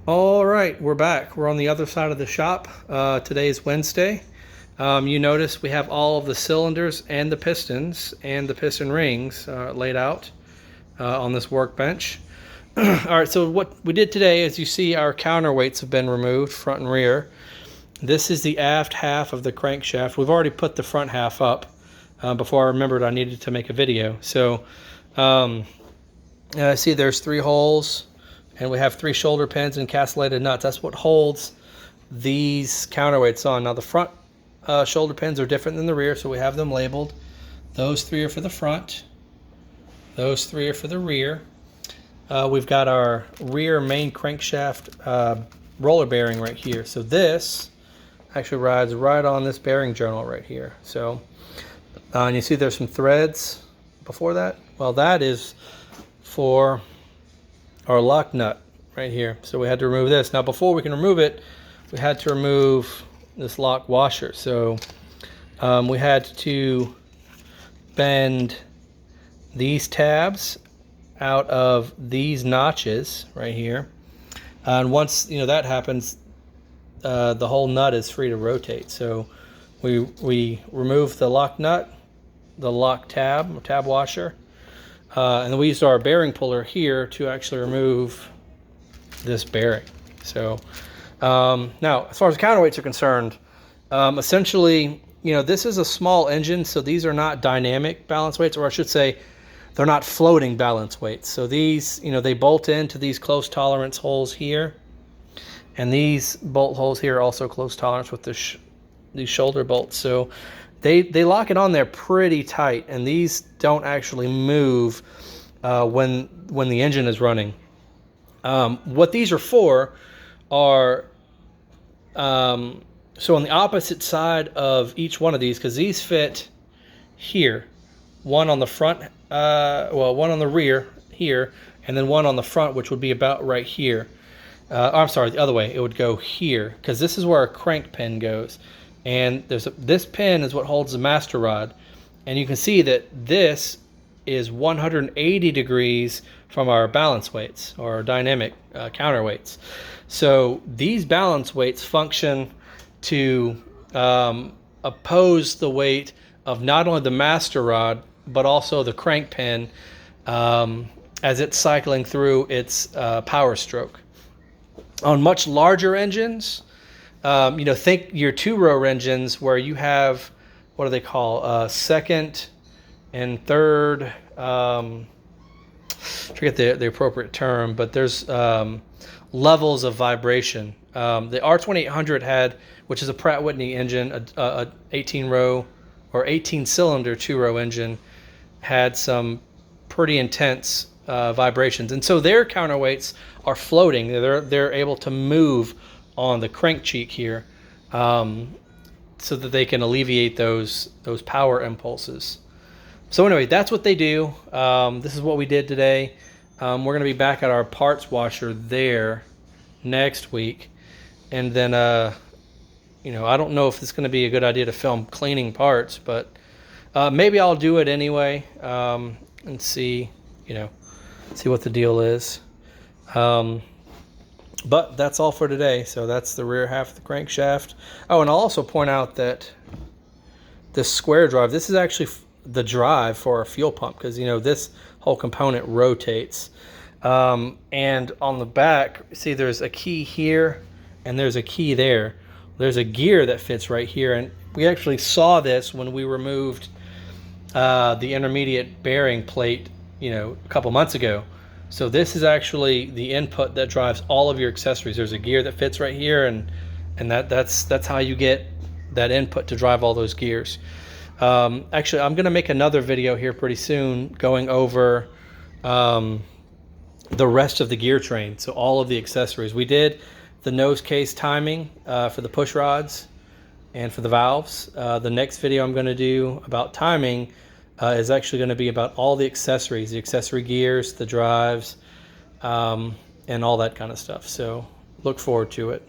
All right, we're back. We're on the other side of the shop. Today is Wednesday. You notice we have all of the cylinders and the pistons and the piston rings laid out on this workbench. All right, so what we did today, as you see, our counterweights have been removed, front and rear. This is the aft half of the crankshaft. We've already put the front half up before I remembered I needed to make a video. So see there's 3 holes. And we have 3 shoulder pins and castellated nuts. That's what holds these counterweights on. Now the front shoulder pins are different than the rear, so we have them labeled. Those 3 are for the front. Those 3 are for the rear. We've got our rear main crankshaft roller bearing right here. So this actually rides right on this bearing journal right here. So, and you see there's some threads before that. Well, that is for our lock nut right here. So we had to remove this. Now before we can remove it, we had to remove this lock washer. So we had to bend these tabs out of these notches right here. And once that happens, the whole nut is free to rotate. So we remove the lock nut, the lock tab washer, and then we used our bearing puller here to actually remove this bearing. So now, as far as counterweights are concerned, essentially, this is a small engine, so these are not dynamic balance weights, or I should say, they're not floating balance weights. So these, they bolt into these close tolerance holes here, and these bolt holes here are also close tolerance with these shoulder bolts. So they lock it on there pretty tight, and these don't actually move when the engine is running. What these are for are so on the opposite side of each one of these, because these fit here, one on the front, one on the rear here, and then one on the front, which would be about right here. I'm sorry, the other way. It would go here, because this is where our crank pin goes. And this pin is what holds the master rod, and you can see that this is 180 degrees from our balance weights, or our dynamic counterweights. So these balance weights function to oppose the weight of not only the master rod but also the crank pin as it's cycling through its power stroke. On much larger engines, think your 2-row engines where you have, what do they call, second and third, forget the appropriate term, but there's levels of vibration. The R-2800 had, which is a Pratt Whitney engine, a 18-row or 18-cylinder 2-row engine, had some pretty intense vibrations. And so their counterweights are floating. They're able to move on the crank cheek here, so that they can alleviate those power impulses. So anyway, that's what they do. This is what we did today. We're going to be back at our parts washer there next week, and then I don't know if it's going to be a good idea to film cleaning parts, but maybe I'll do it anyway, and see what the deal is. But that's all for today. So that's the rear half of the crankshaft. Oh, and I'll also point out that this square drive, this is actually the drive for our fuel pump, because this whole component rotates. And on the back, see there's a key here and there's a key there. There's a gear that fits right here, and we actually saw this when we removed the intermediate bearing plate a couple months ago. So this is actually the input that drives all of your accessories. There's a gear that fits right here, and that's how you get that input to drive all those gears. Actually, I'm going to make another video here pretty soon going over the rest of the gear train, so all of the accessories. We did the nose case timing for the push rods and for the valves. The next video I'm going to do about timing is actually going to be about all the accessories, the accessory gears, the drives, and all that kind of stuff. So look forward to it.